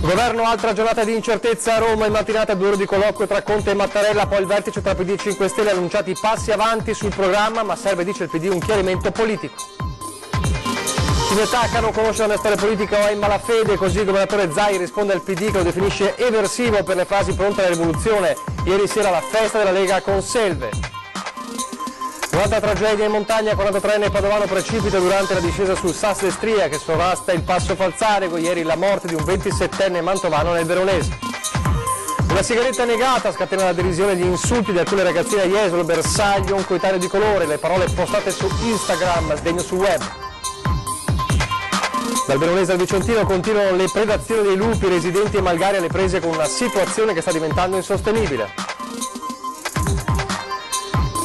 Governo, altra giornata di incertezza a Roma, in mattinata 2 ore di colloquio tra Conte e Mattarella, poi il vertice tra PD e 5 Stelle, annunciati passi avanti sul programma, ma serve, dice il PD, un chiarimento politico. Civiltà non conosce la mia storia politica o è in malafede, così il governatore Zaia risponde al PD che lo definisce eversivo per le frasi pronte alla rivoluzione. Ieri sera alla festa della Lega con Selve. Un'altra tragedia in montagna, 43enne padovano precipita durante la discesa sul Sas d'Estria che sovrasta il Passo Falzarico, ieri la morte di un 27enne mantovano nel Veronese. Una sigaretta negata scatena la derisione e gli insulti di alcune ragazzine a Jesolo, bersaglio, un coetaneo di colore, le parole postate su Instagram, sdegno sul web. Dal Veronese al Vicentino continuano le predazioni dei lupi, residenti e malgari alle prese con una situazione che sta diventando insostenibile.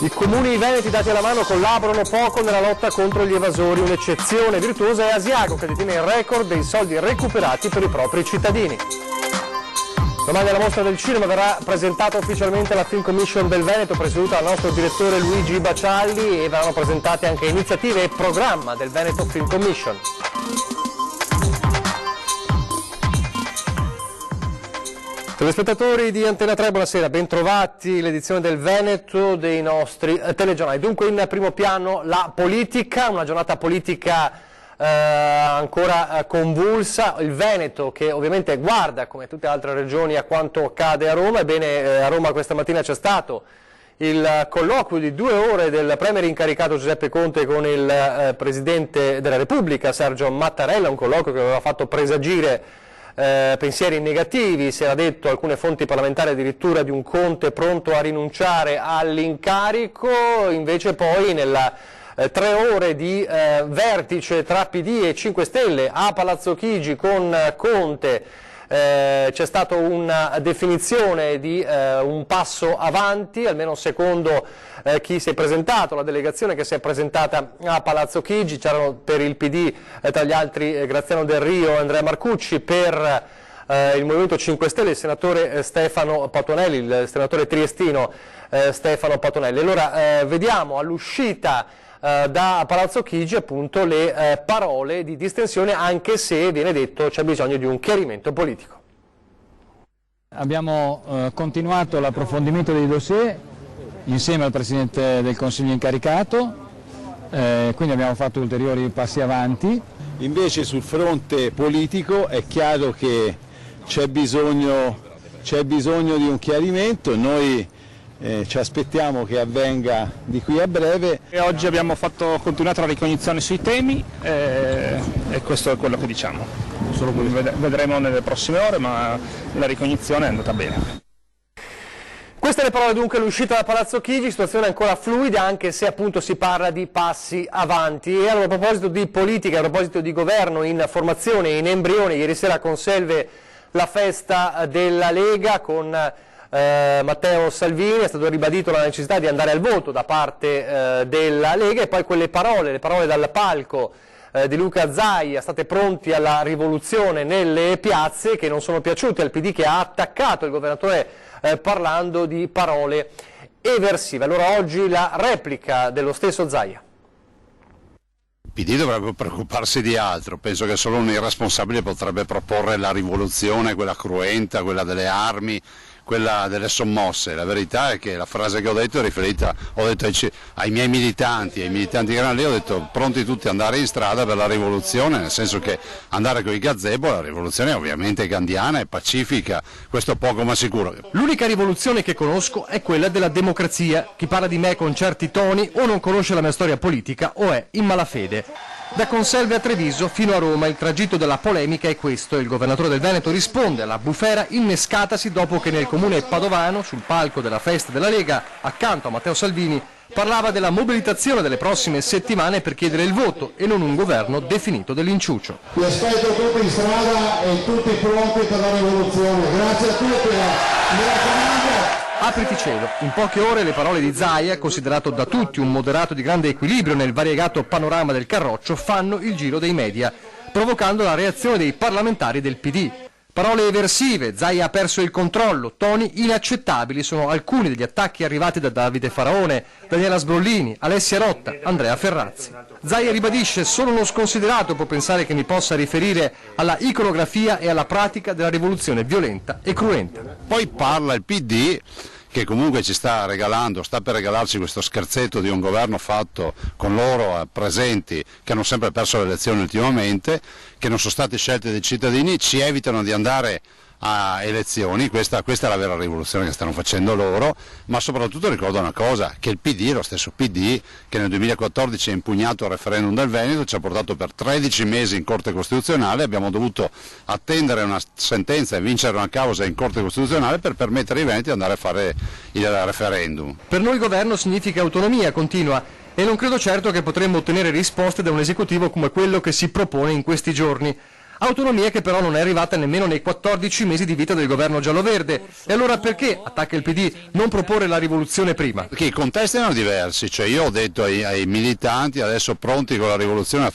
I comuni veneti dati alla mano collaborano poco nella lotta contro gli evasori, un'eccezione virtuosa è Asiago che detiene il record dei soldi recuperati per i propri cittadini. Domani alla Mostra del Cinema verrà presentata ufficialmente la Film Commission del Veneto, presieduta dal nostro direttore Luigi Bacialli, e verranno presentate anche iniziative e programma del Veneto Film Commission. Telespettatori di Antena 3, buonasera, bentrovati l'edizione del Veneto dei nostri telegiornali. Dunque in primo piano la politica, una giornata politica ancora convulsa, il Veneto che ovviamente guarda come tutte le altre regioni a quanto accade a Roma. Ebbene, a Roma questa mattina c'è stato il colloquio di 2 ore del premier incaricato Giuseppe Conte con il Presidente della Repubblica Sergio Mattarella, un colloquio che aveva fatto presagire pensieri negativi, si era detto alcune fonti parlamentari addirittura di un Conte pronto a rinunciare all'incarico, invece poi nella 3 ore di vertice tra PD e 5 Stelle a Palazzo Chigi con Conte c'è stata una definizione di un passo avanti, almeno secondo chi si è presentato, la delegazione che si è presentata a Palazzo Chigi. C'erano per il PD tra gli altri Graziano Del Rio e Andrea Marcucci, per il Movimento 5 Stelle il senatore Stefano Patuanelli, il senatore triestino Stefano Patuanelli. Allora vediamo all'uscita da Palazzo Chigi appunto le parole di distensione, anche se viene detto c'è bisogno di un chiarimento politico. Abbiamo continuato l'approfondimento dei dossier insieme al Presidente del Consiglio incaricato, quindi abbiamo fatto ulteriori passi avanti. Invece sul fronte politico è chiaro che c'è bisogno di un chiarimento, noi ci aspettiamo che avvenga di qui a breve. E oggi abbiamo continuato la ricognizione sui temi e questo è quello che diciamo. Vedremo nelle prossime ore, ma la ricognizione è andata bene. Queste le parole dunque all'uscita da Palazzo Chigi, situazione ancora fluida anche se appunto si parla di passi avanti. E allora, a proposito di politica, a proposito di governo in formazione, in embrione, ieri sera con Selve la festa della Lega con Matteo Salvini, è stato ribadito la necessità di andare al voto da parte della Lega, e poi quelle parole, le parole dal palco di Luca Zaia, state pronti alla rivoluzione nelle piazze, che non sono piaciute al PD, che ha attaccato il governatore parlando di parole eversive. Allora oggi la replica dello stesso Zaia. Il PD dovrebbe preoccuparsi di altro, penso che solo un irresponsabile potrebbe proporre la rivoluzione, quella cruenta, quella delle armi, quella delle sommosse. La verità è che la frase che ho detto è riferita, ho detto ai miei militanti che erano lì, ho detto pronti tutti ad andare in strada per la rivoluzione, nel senso che andare con i gazebo, la rivoluzione è ovviamente gandiana e pacifica, questo poco ma sicuro. L'unica rivoluzione che conosco è quella della democrazia. Chi parla di me con certi toni o non conosce la mia storia politica o è in malafede. Da Conselve a Treviso fino a Roma il tragitto della polemica è questo. Il governatore del Veneto risponde alla bufera innescatasi dopo che nel comune padovano, sul palco della festa della Lega, accanto a Matteo Salvini, parlava della mobilitazione delle prossime settimane per chiedere il voto e non un governo definito dell'inciucio. Vi aspetto tutti in strada e tutti pronti per la rivoluzione. Grazie a tutti. Mi raccomando. Apriti cielo, in poche ore le parole di Zaia, considerato da tutti un moderato di grande equilibrio nel variegato panorama del Carroccio, fanno il giro dei media, provocando la reazione dei parlamentari del PD. Parole eversive, Zaia ha perso il controllo, toni inaccettabili sono alcuni degli attacchi arrivati da Davide Faraone, Daniela Sbrollini, Alessia Rotta, Andrea Ferrazzi. Zaia ribadisce: solo uno sconsiderato può pensare che mi possa riferire alla iconografia e alla pratica della rivoluzione violenta e cruenta. Poi parla il PD, che comunque ci sta regalando, sta per regalarci questo scherzetto di un governo fatto con loro presenti, che hanno sempre perso le elezioni ultimamente, che non sono stati scelti dai cittadini, ci evitano di andare a elezioni. Questa è la vera rivoluzione che stanno facendo loro, ma soprattutto ricordo una cosa, che il PD, lo stesso PD che nel 2014 ha impugnato il referendum del Veneto, ci ha portato per 13 mesi in Corte Costituzionale, abbiamo dovuto attendere una sentenza e vincere una causa in Corte Costituzionale per permettere ai Veneti di andare a fare il referendum. Per noi governo significa autonomia, continua, e non credo certo che potremmo ottenere risposte da un esecutivo come quello che si propone in questi giorni. Autonomia che però non è arrivata nemmeno nei 14 mesi di vita del governo giallo-verde. E allora perché, attacca il PD, non proporre la rivoluzione prima? Perché i contesti erano diversi, cioè io ho detto ai militanti adesso pronti con la rivoluzione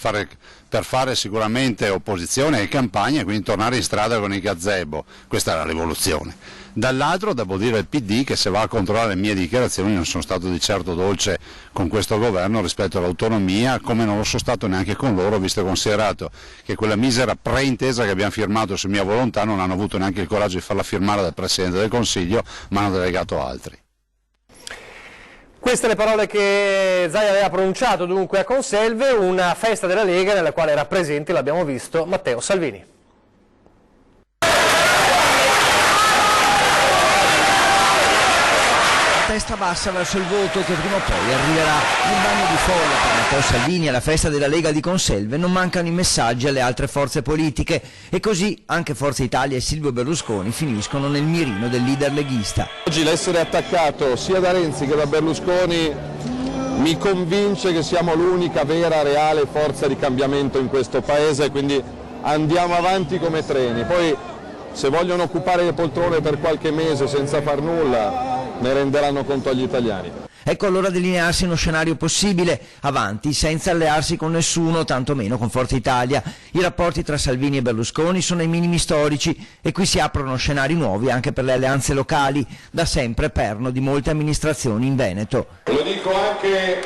per fare sicuramente opposizione e campagna e quindi tornare in strada con i gazebo, questa è la rivoluzione. Dall'altro devo dire al PD che se va a controllare le mie dichiarazioni non sono stato di certo dolce con questo governo rispetto all'autonomia, come non lo sono stato neanche con loro, visto e considerato che quella misera preintesa che abbiamo firmato su mia volontà non hanno avuto neanche il coraggio di farla firmare dal Presidente del Consiglio, ma hanno delegato altri. Queste le parole che Zaia aveva pronunciato dunque a Conselve, una festa della Lega nella quale era presente, l'abbiamo visto, Matteo Salvini. Testa bassa verso il voto che prima o poi arriverà. Nel bagno di folla per Matteo Salvini alla festa della Lega di Conselve non mancano i messaggi alle altre forze politiche e così anche Forza Italia e Silvio Berlusconi finiscono nel mirino del leader leghista. Oggi l'essere attaccato sia da Renzi che da Berlusconi mi convince che siamo l'unica vera, reale forza di cambiamento in questo paese, quindi andiamo avanti come treni. Poi se vogliono occupare le poltrone per qualche mese senza far nulla, ne renderanno conto agli italiani. Ecco allora delinearsi uno scenario possibile, avanti, senza allearsi con nessuno, tantomeno con Forza Italia. I rapporti tra Salvini e Berlusconi sono ai minimi storici e qui si aprono scenari nuovi anche per le alleanze locali, da sempre perno di molte amministrazioni in Veneto. Lo dico anche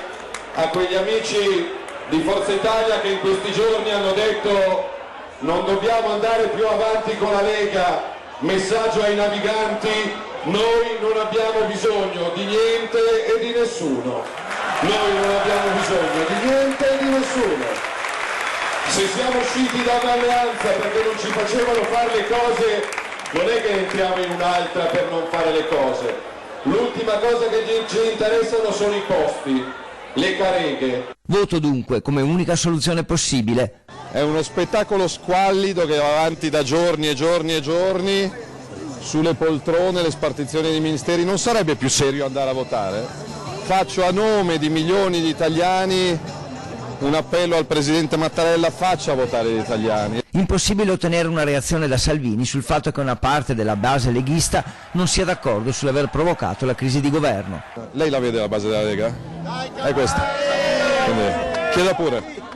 a quegli amici di Forza Italia che in questi giorni hanno detto non dobbiamo andare più avanti con la Lega, messaggio ai naviganti: noi non abbiamo bisogno di niente e di nessuno. Noi non abbiamo bisogno di niente e di nessuno. Se siamo usciti da un'alleanza perché non ci facevano fare le cose, non è che entriamo in un'altra per non fare le cose. L'ultima cosa che ci interessano sono i posti, le careghe. Voto dunque come unica soluzione possibile. È uno spettacolo squallido che va avanti da giorni e giorni e giorni. Sulle poltrone, le spartizioni dei ministeri, non sarebbe più serio andare a votare? Faccio a nome di milioni di italiani un appello al Presidente Mattarella: faccia votare gli italiani. Impossibile ottenere una reazione da Salvini sul fatto che una parte della base leghista non sia d'accordo sull'aver provocato la crisi di governo. Lei la vede la base della Lega? È questa. Quindi, chieda pure.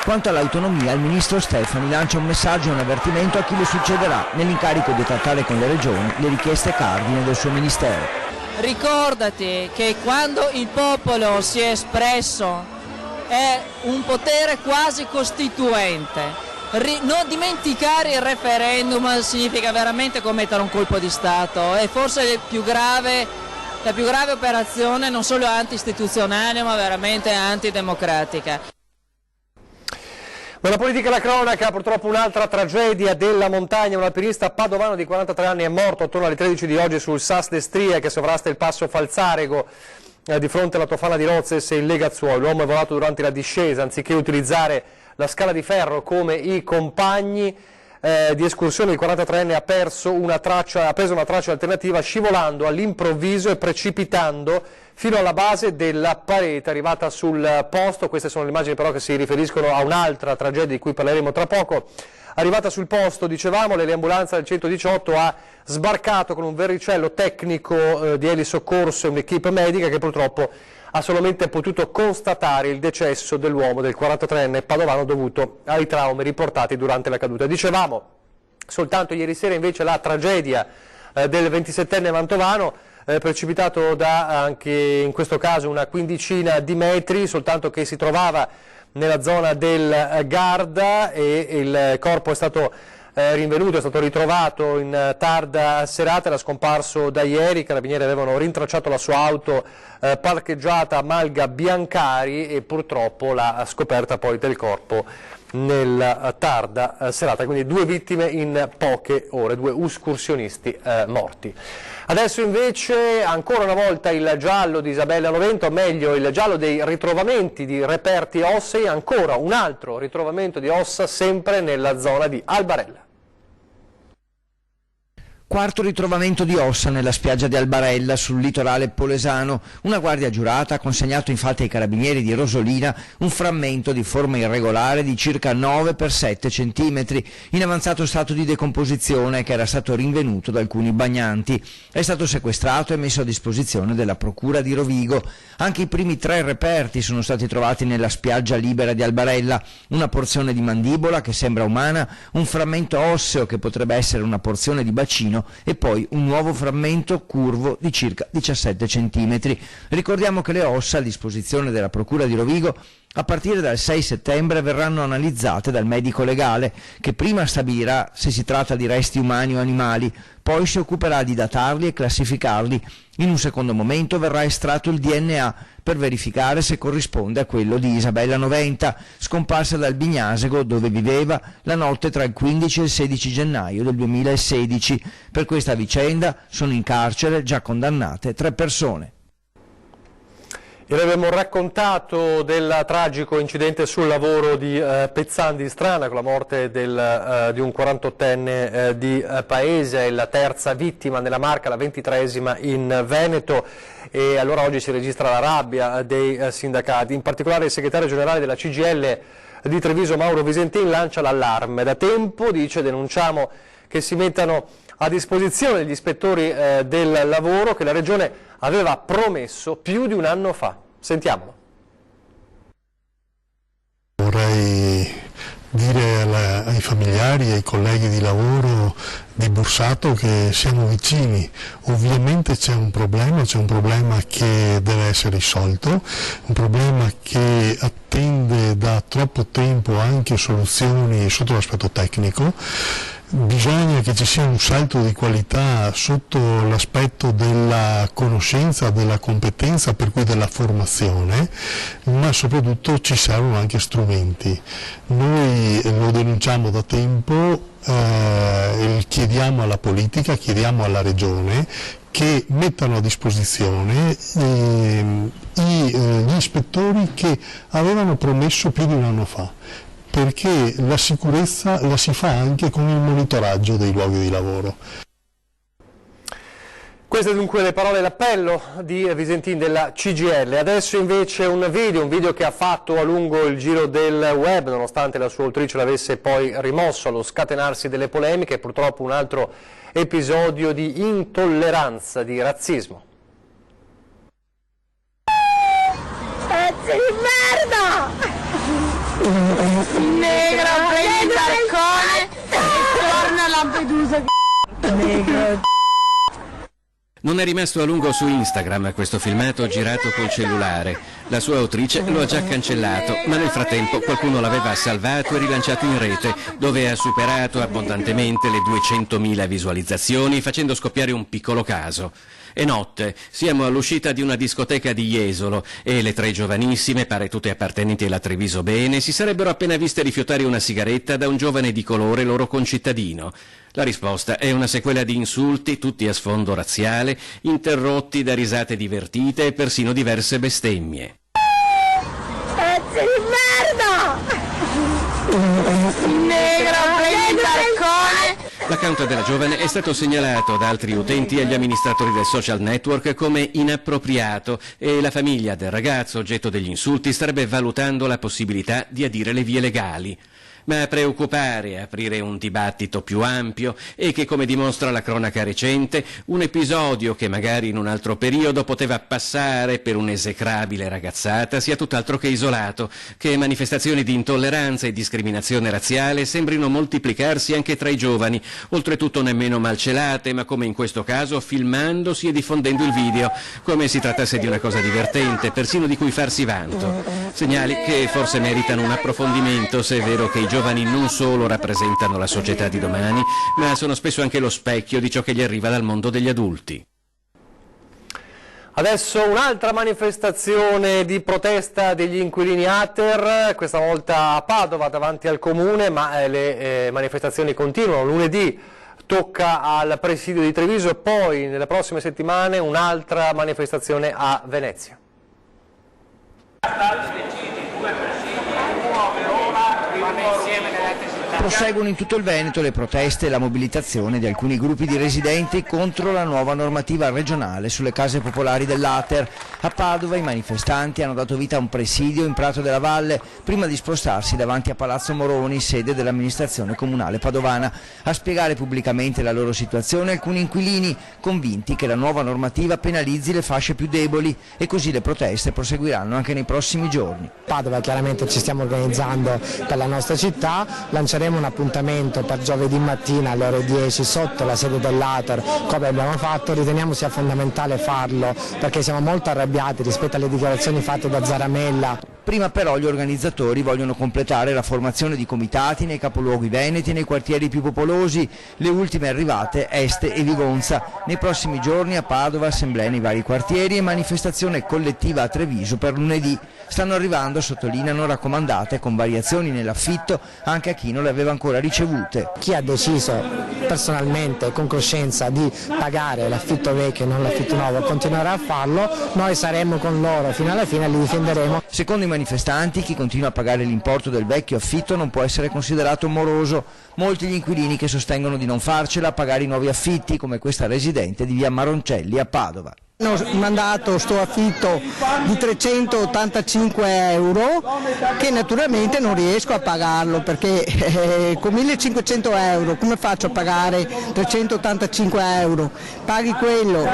Quanto all'autonomia, il ministro Stefani lancia un messaggio e un avvertimento a chi le succederà nell'incarico di trattare con le regioni le richieste cardine del suo ministero. Ricordati che quando il popolo si è espresso è un potere quasi costituente. Non dimenticare il referendum significa veramente commettere un colpo di Stato, è forse la più grave operazione non solo anti-istituzionale ma veramente antidemocratica. Nella politica e la cronaca, purtroppo un'altra tragedia della montagna. Un alpinista padovano di 43 anni è morto attorno alle 13 di oggi sul Sas d'Estria che sovrasta il passo Falzarego di fronte alla Tofana di Rozes e il Legazzuolo. L'uomo è volato durante la discesa, anziché utilizzare la scala di ferro come i compagni di escursione. Il 43enne ha preso una traccia alternativa scivolando all'improvviso e precipitando fino alla base della parete arrivata sul posto. Queste sono le immagini però che si riferiscono a un'altra tragedia di cui parleremo tra poco. Arrivata sul posto, dicevamo, l'eliambulanza del 118 ha sbarcato con un verricello tecnico di elisoccorso e un'equipe medica che purtroppo ha solamente potuto constatare il decesso dell'uomo, del 43enne padovano, dovuto ai traumi riportati durante la caduta. Dicevamo, Soltanto ieri sera invece la tragedia del 27enne mantovano, precipitato da anche in questo caso una quindicina di metri, soltanto che si trovava nella zona del Garda e il corpo è stato rinvenuto, è stato ritrovato in tarda serata, era scomparso da ieri. I carabinieri avevano rintracciato la sua auto parcheggiata a Malga Biancari e purtroppo la scoperta poi del corpo nella tarda serata, quindi 2 vittime in poche ore, 2 escursionisti morti. Adesso invece ancora una volta il giallo di Isabella Novento, o meglio il giallo dei ritrovamenti di reperti ossei, ancora un altro ritrovamento di ossa sempre nella zona di Albarella. Quarto ritrovamento di ossa nella spiaggia di Albarella, sul litorale polesano. Una guardia giurata ha consegnato infatti ai carabinieri di Rosolina un frammento di forma irregolare di circa 9 x 7 cm, in avanzato stato di decomposizione, che era stato rinvenuto da alcuni bagnanti. È stato sequestrato e messo a disposizione della Procura di Rovigo. Anche i primi 3 reperti sono stati trovati nella spiaggia libera di Albarella: una porzione di mandibola che sembra umana, un frammento osseo che potrebbe essere una porzione di bacino e poi un nuovo frammento curvo di circa 17 cm. Ricordiamo che le ossa a disposizione della Procura di Rovigo a partire dal 6 settembre verranno analizzate dal medico legale, che prima stabilirà se si tratta di resti umani o animali, poi si occuperà di datarli e classificarli. In un secondo momento verrà estratto il DNA per verificare se corrisponde a quello di Isabella Noventa, scomparsa dal Bignasego, dove viveva, la notte tra il 15 e il 16 gennaio del 2016. Per questa vicenda sono in carcere, già condannate, 3 persone. Ieri abbiamo raccontato del tragico incidente sul lavoro di Pezzan di Strana, con la morte di un 48enne di paese, la terza vittima nella Marca, la 23esima in Veneto, e allora oggi si registra la rabbia dei sindacati. In particolare il segretario generale della CGIL di Treviso, Mauro Visentin, lancia l'allarme. Da tempo, dice, denunciamo che si mettano a disposizione degli ispettori del lavoro che la Regione aveva promesso più di un anno fa. Sentiamolo. Vorrei dire ai familiari e ai colleghi di lavoro di Bursato che siamo vicini. Ovviamente c'è un problema che deve essere risolto, un problema che attende da troppo tempo anche soluzioni sotto l'aspetto tecnico. Bisogna che ci sia un salto di qualità sotto l'aspetto della conoscenza, della competenza, per cui della formazione, ma soprattutto ci servono anche strumenti. Noi lo denunciamo da tempo, chiediamo alla politica, chiediamo alla Regione che mettano a disposizione gli ispettori che avevano promesso più di un anno fa, perché la sicurezza la si fa anche con il monitoraggio dei luoghi di lavoro. Queste dunque le parole d'appello di Visentin della CGIL. Adesso invece un video che ha fatto a lungo il giro del web, nonostante la sua autrice l'avesse poi rimosso allo scatenarsi delle polemiche. Purtroppo un altro episodio di intolleranza, di razzismo. Pezzi di merda! Negro, prendi il barcone e torna a Lampedusa. Negro. Non è rimasto a lungo su Instagram questo filmato girato col cellulare. La sua autrice lo ha già cancellato, ma nel frattempo qualcuno l'aveva salvato e rilanciato in rete, dove ha superato abbondantemente le 200.000 visualizzazioni, facendo scoppiare un piccolo caso. È notte, siamo all'uscita di una discoteca di Jesolo e le 3 giovanissime, pare tutte appartenenti alla Treviso Bene, si sarebbero appena viste rifiutare una sigaretta da un giovane di colore loro concittadino. La risposta è una sequela di insulti, tutti a sfondo razziale, interrotti da risate divertite e persino diverse bestemmie. Pezzi di merda! Negro, prendi il barcone! L'account della giovane è stato segnalato da altri utenti agli amministratori del social network come inappropriato e la famiglia del ragazzo oggetto degli insulti starebbe valutando la possibilità di adire le vie legali. ma a preoccupare e aprire un dibattito più ampio è che, come dimostra la cronaca recente, un episodio che magari in un altro periodo poteva passare per un'esecrabile ragazzata sia tutt'altro che isolato, che manifestazioni di intolleranza e discriminazione razziale sembrino moltiplicarsi anche tra i giovani, oltretutto nemmeno malcelate, ma come in questo caso filmandosi e diffondendo il video, come si trattasse di una cosa divertente, persino di cui farsi vanto. Segnali che forse meritano un approfondimento, se è vero che i giovani non solo rappresentano la società di domani, ma sono spesso anche lo specchio di ciò che gli arriva dal mondo degli adulti. Adesso un'altra manifestazione di protesta degli inquilini Ater, questa volta a Padova davanti al comune, ma le manifestazioni continuano. Lunedì tocca al presidio di Treviso e poi nelle prossime settimane un'altra manifestazione a Venezia. Proseguono in tutto il Veneto le proteste e la mobilitazione di alcuni gruppi di residenti contro la nuova normativa regionale sulle case popolari dell'Ater. A Padova i manifestanti hanno dato vita a un presidio in Prato della Valle prima di spostarsi davanti a Palazzo Moroni, sede dell'amministrazione comunale padovana. A spiegare pubblicamente la loro situazione alcuni inquilini, convinti che la nuova normativa penalizzi le fasce più deboli, e così le proteste proseguiranno anche nei prossimi giorni. Padova chiaramente ci stiamo organizzando per la nostra città, lanceremo un appuntamento per giovedì mattina alle ore 10 sotto la sede dell'Ater, come abbiamo fatto. Riteniamo sia fondamentale farlo perché siamo molto arrabbiati rispetto alle dichiarazioni fatte da Zaramella. Prima però gli organizzatori vogliono completare la formazione di comitati nei capoluoghi veneti e nei quartieri più popolosi, le ultime arrivate Este e Vigonza. Nei prossimi giorni a Padova assemblee nei vari quartieri e manifestazione collettiva a Treviso per lunedì. Stanno arrivando, sottolineano, raccomandate con variazioni nell'affitto anche a chi non le aveva ancora ricevute. Chi ha deciso personalmente con coscienza di pagare l'affitto vecchio e non l'affitto nuovo continuerà a farlo, noi saremo con loro fino alla fine e li difenderemo. Secondo i manifestanti, chi continua a pagare l'importo del vecchio affitto non può essere considerato moroso. Molti gli inquilini che sostengono di non farcela a pagare i nuovi affitti, come questa residente di via Maroncelli a Padova. Ho mandato sto affitto di 385 euro che naturalmente non riesco a pagarlo perché con 1500 euro come faccio a pagare 385 euro? Paghi quello,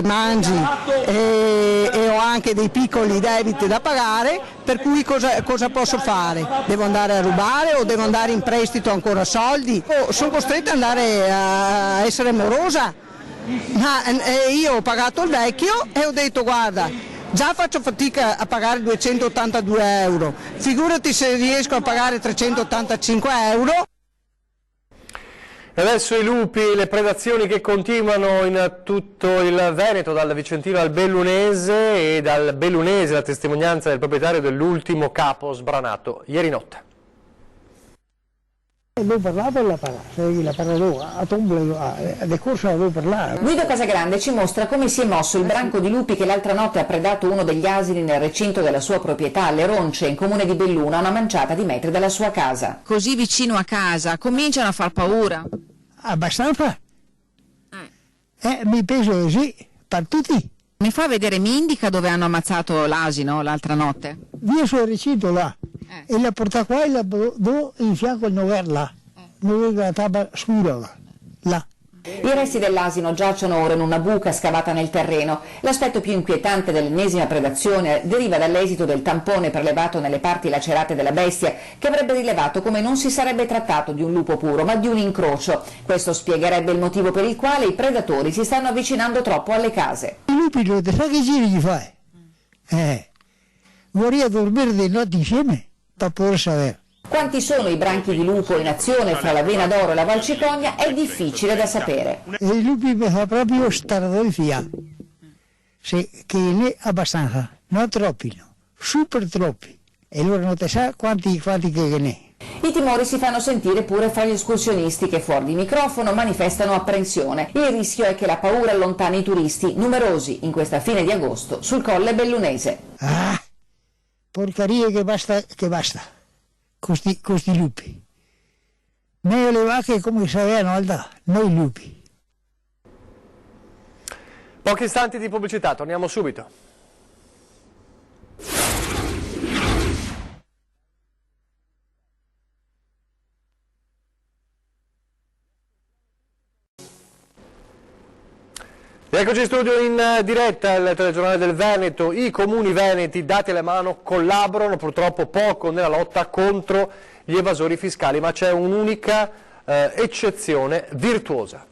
mangi e ho anche dei piccoli debiti da pagare, per cui cosa posso fare? Devo andare a rubare o devo andare in prestito ancora soldi? Sono costretta ad andare a essere morosa? Ma io ho pagato il vecchio e ho detto guarda, già faccio fatica a pagare 282 euro, figurati se riesco a pagare 385 euro. E adesso i lupi, le predazioni che continuano in tutto il Veneto, dal Vicentino al Bellunese, e dal Bellunese la testimonianza del proprietario dell'ultimo capo sbranato ieri notte. Devo parlare la parola, a tombo, a decorso devo parlare. Guido Casagrande ci mostra come si è mosso il branco di lupi che l'altra notte ha predato uno degli asini nel recinto della sua proprietà alle Ronce, in comune di Belluno, a una manciata di metri dalla sua casa. Così vicino a casa, cominciano a far paura? Abbastanza. Mi penso così, per tutti. Mi fa vedere, mi indica dove hanno ammazzato l'asino l'altra notte? Via sul recinto là. E la porta qua e la do in fianco al Nover là, la tavola scura là. I resti dell'asino giacciono ora in una buca scavata nel terreno. L'aspetto più inquietante dell'ennesima predazione deriva dall'esito del tampone prelevato nelle parti lacerate della bestia, che avrebbe rilevato come non si sarebbe trattato di un lupo puro, ma di un incrocio. Questo spiegherebbe il motivo per il quale i predatori si stanno avvicinando troppo alle case. I lupi lo sai che giri gli fai? Vorrei dormire di notte insieme per poter sapere. Quanti sono i branchi di lupo in azione fra la Vena d'Oro e la Valcicogna è difficile da sapere. I lupi mi fa proprio stare dal fiato, che ne è abbastanza, non troppi, no, super troppi, e allora non ti sa quanti che ne è. I timori si fanno sentire pure fra gli escursionisti che fuori di microfono manifestano apprensione. Il rischio è che la paura allontani i turisti, numerosi in questa fine di agosto, sul Colle Bellunese. Porcaria che basta. Questi lupi. Meglio le vacche come sapevano altà, noi lupi. Pochi istanti di pubblicità, torniamo subito. Eccoci in studio in diretta, il telegiornale del Veneto. I comuni veneti, dati alla mano, collaborano purtroppo poco nella lotta contro gli evasori fiscali, ma c'è un'unica eccezione virtuosa.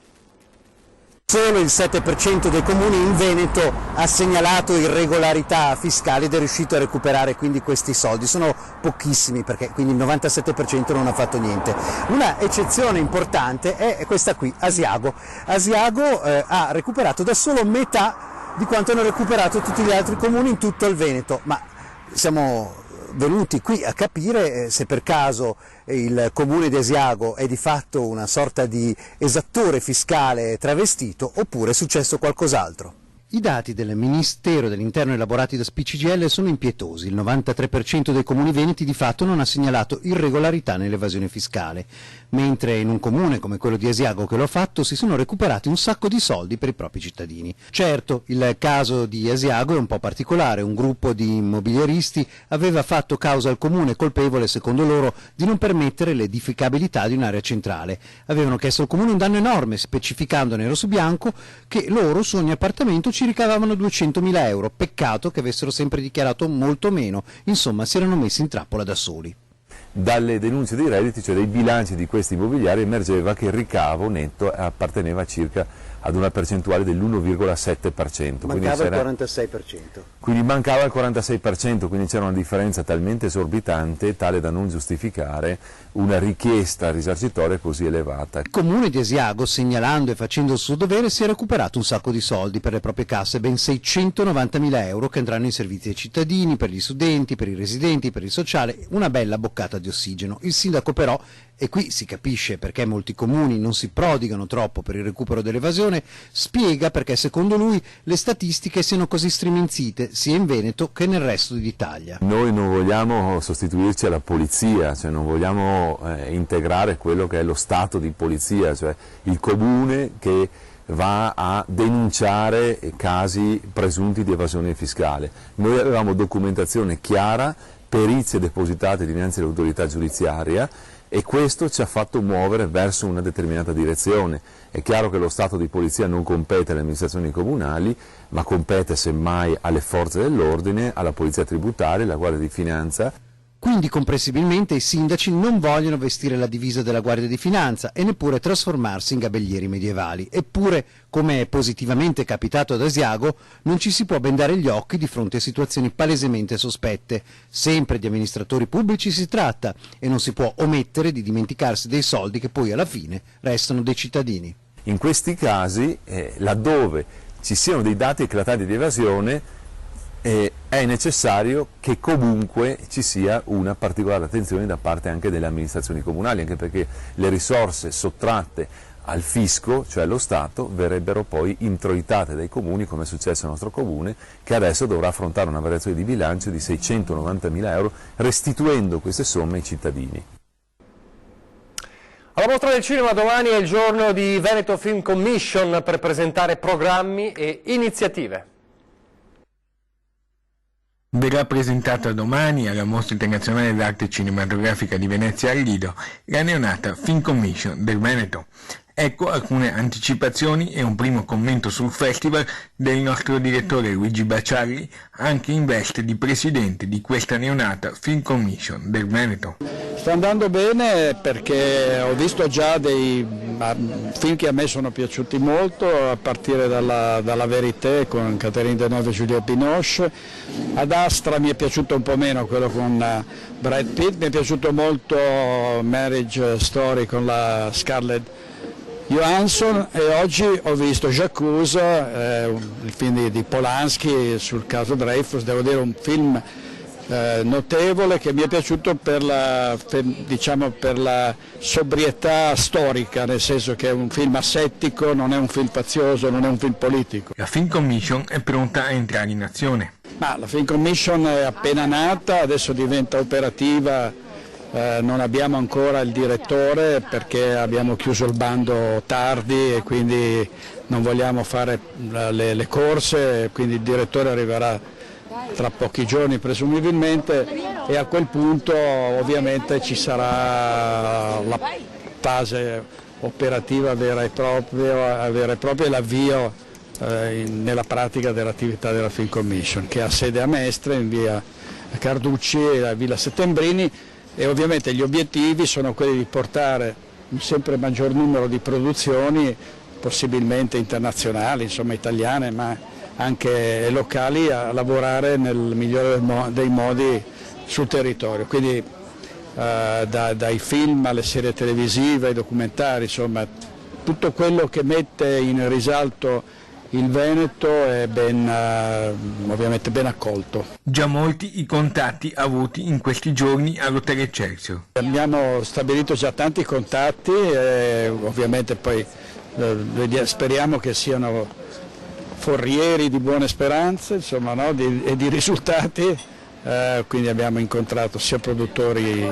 Solo il 7% dei comuni in Veneto ha segnalato irregolarità fiscali ed è riuscito a recuperare quindi questi soldi. Sono pochissimi, perché quindi il 97% non ha fatto niente. Una eccezione importante è questa qui, Asiago. Asiago ha recuperato da solo metà di quanto hanno recuperato tutti gli altri comuni in tutto il Veneto, ma siamo venuti qui a capire se per caso il comune di Asiago è di fatto una sorta di esattore fiscale travestito oppure è successo qualcos'altro. I dati del Ministero dell'Interno elaborati da SPI-CGIL sono impietosi. Il 93% dei comuni veneti di fatto non ha segnalato irregolarità nell'evasione fiscale, mentre in un comune come quello di Asiago che lo ha fatto si sono recuperati un sacco di soldi per i propri cittadini. Certo, il caso di Asiago è un po' particolare. Un gruppo di immobiliaristi aveva fatto causa al comune, colpevole secondo loro di non permettere l'edificabilità di un'area centrale. Avevano chiesto al comune un danno enorme, specificando nero su bianco che loro su ogni appartamento ci ricavavano 200.000 euro, peccato che avessero sempre dichiarato molto meno, insomma si erano messi in trappola da soli. Dalle denunce dei redditi, cioè dai bilanci di questi immobiliari, emergeva che il ricavo netto apparteneva circa ad una percentuale dell'1,7%. Mancava il 46%. Quindi mancava il 46%, quindi c'era una differenza talmente esorbitante tale da non giustificare una richiesta risarcitoria così elevata. Il comune di Asiago, segnalando e facendo il suo dovere, si è recuperato un sacco di soldi per le proprie casse, ben 690.000 euro che andranno in servizi ai cittadini, per gli studenti, per i residenti, per il sociale, una bella boccata di ossigeno. Il sindaco però, e qui si capisce perché molti comuni non si prodigano troppo per il recupero dell'evasione, spiega perché secondo lui le statistiche siano così striminzite sia in Veneto che nel resto d'Italia. Noi non vogliamo sostituirci alla polizia, cioè non vogliamo integrare quello che è lo stato di polizia, cioè il comune che va a denunciare casi presunti di evasione fiscale. Noi avevamo documentazione chiara, perizie depositate dinanzi all'autorità giudiziaria, e questo ci ha fatto muovere verso una determinata direzione. È chiaro che lo Stato di polizia non compete alle amministrazioni comunali, ma compete semmai alle forze dell'ordine, alla polizia tributaria, alla Guardia di Finanza. Quindi comprensibilmente i sindaci non vogliono vestire la divisa della Guardia di Finanza e neppure trasformarsi in gabellieri medievali. Eppure, come è positivamente capitato ad Asiago, non ci si può bendare gli occhi di fronte a situazioni palesemente sospette. Sempre di amministratori pubblici si tratta e non si può omettere di dimenticarsi dei soldi che poi alla fine restano dei cittadini. In questi casi, laddove ci siano dei dati eclatanti di evasione, è necessario che comunque ci sia una particolare attenzione da parte anche delle amministrazioni comunali, anche perché le risorse sottratte al fisco, cioè allo Stato, verrebbero poi introitate dai comuni, come è successo al nostro comune, che adesso dovrà affrontare una variazione di bilancio di 690.000 euro, restituendo queste somme ai cittadini. Alla Mostra del Cinema domani è il giorno di Veneto Film Commission per presentare programmi e iniziative. Verrà presentata domani alla Mostra Internazionale d'Arte Cinematografica di Venezia al Lido la neonata Film Commission del Veneto. Ecco alcune anticipazioni e un primo commento sul festival del nostro direttore Luigi Bacialli, anche in veste di presidente di questa neonata Film Commission del Veneto. Sta andando bene perché ho visto già dei film che a me sono piaciuti molto, a partire dalla Vérité con Catherine Deneuve e Juliette Binoche. Ad Astra mi è piaciuto un po' meno quello con Brad Pitt, mi è piaciuto molto Marriage Story con la Scarlett Johansson, e oggi ho visto J'accuse, il film di Polanski sul caso Dreyfus. Devo dire un film notevole che mi è piaciuto per la sobrietà storica, nel senso che è un film asettico, non è un film fazioso, non è un film politico. La Film Commission è pronta a entrare in azione. Ma la Film Commission è appena nata, adesso diventa operativa. Non abbiamo ancora il direttore perché abbiamo chiuso il bando tardi e quindi non vogliamo fare le corse, quindi il direttore arriverà tra pochi giorni presumibilmente, e a quel punto ovviamente ci sarà la fase operativa vera e propria, l'avvio nella pratica dell'attività della Film Commission, che ha sede a Mestre, in via Carducci e a Villa Settembrini, e ovviamente gli obiettivi sono quelli di portare un sempre maggior numero di produzioni, possibilmente internazionali, insomma italiane, ma anche locali, a lavorare nel migliore dei modi sul territorio. Quindi dai film alle serie televisive, ai documentari, insomma tutto quello che mette in risalto il Veneto è ovviamente ben accolto. Già molti i contatti avuti in questi giorni all'Hotel Excelsior. Abbiamo stabilito già tanti contatti e ovviamente poi speriamo che siano forrieri di buone speranze, insomma, no? e di risultati. Quindi abbiamo incontrato sia produttori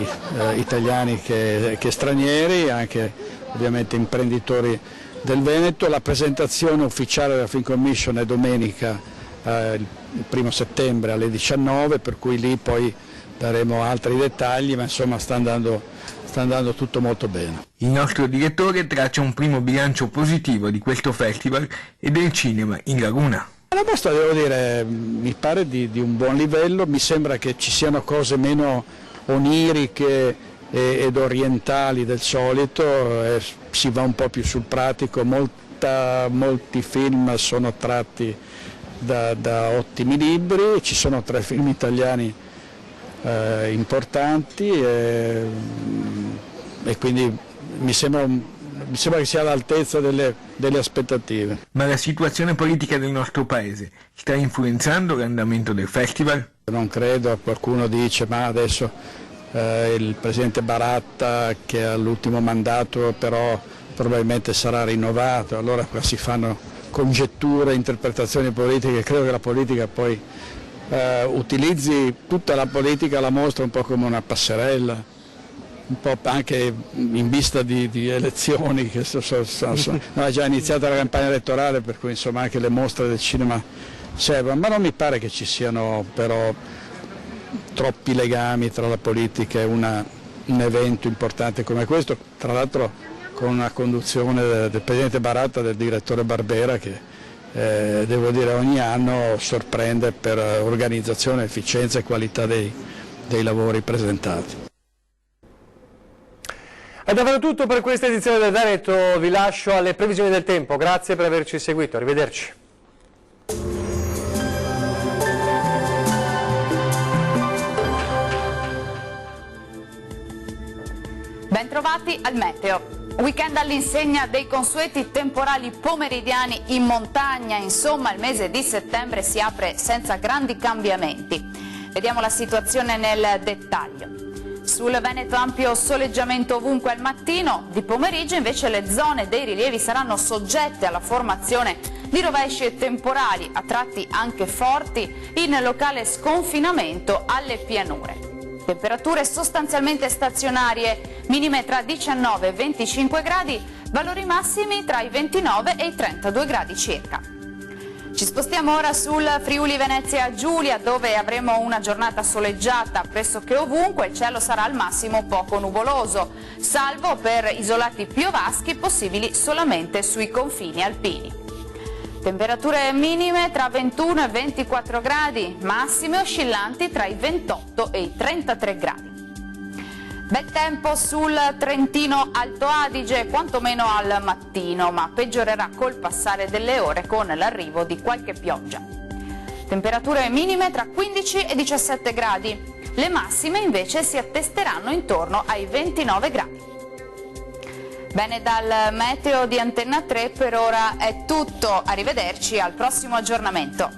italiani che stranieri, anche ovviamente imprenditori del Veneto. La presentazione ufficiale della Film Commission è domenica, il 1° settembre alle 19, per cui lì poi daremo altri dettagli, ma insomma sta andando tutto molto bene. Il nostro direttore traccia un primo bilancio positivo di questo festival e del cinema in Laguna. La mostra, devo dire, mi pare di un buon livello, mi sembra che ci siano cose meno oniriche ed orientali del solito, si va un po' più sul pratico, molti film sono tratti da ottimi libri, ci sono 3 film italiani importanti e quindi mi sembra che sia all'altezza delle aspettative. Ma la situazione politica del nostro paese sta influenzando l'andamento del festival? Non credo, qualcuno dice ma adesso il presidente Baratta, che ha l'ultimo mandato, però probabilmente sarà rinnovato, allora qua si fanno congetture, interpretazioni politiche. Credo che la politica poi utilizzi tutta la politica, la mostra un po' come una passerella, un po' anche in vista di elezioni, che è già iniziata la campagna elettorale, per cui insomma anche le mostre del cinema servono, ma non mi pare che ci siano però troppi legami tra la politica e un evento importante come questo, tra l'altro con una conduzione del presidente Baratta e del direttore Barbera, che devo dire ogni anno sorprende per organizzazione, efficienza e qualità dei lavori presentati. È davvero tutto per questa edizione del Veneto, vi lascio alle previsioni del tempo, grazie per averci seguito, arrivederci. Bentrovati al meteo. Weekend all'insegna dei consueti temporali pomeridiani in montagna, insomma il mese di settembre si apre senza grandi cambiamenti. Vediamo la situazione nel dettaglio. Sul Veneto ampio soleggiamento ovunque al mattino, di pomeriggio invece le zone dei rilievi saranno soggette alla formazione di rovesci e temporali, a tratti anche forti, in locale sconfinamento alle pianure. Temperature sostanzialmente stazionarie, minime tra 19 e 25 gradi, valori massimi tra i 29 e i 32 gradi circa. Ci spostiamo ora sul Friuli Venezia Giulia, dove avremo una giornata soleggiata pressoché ovunque, il cielo sarà al massimo poco nuvoloso, salvo per isolati piovaschi possibili solamente sui confini alpini. Temperature minime tra 21 e 24 gradi, massime oscillanti tra i 28 e i 33 gradi. Bel tempo sul Trentino Alto Adige, quantomeno al mattino, ma peggiorerà col passare delle ore con l'arrivo di qualche pioggia. Temperature minime tra 15 e 17 gradi, le massime invece si attesteranno intorno ai 29 gradi. Bene, dal meteo di Antenna 3 per ora è tutto, arrivederci al prossimo aggiornamento.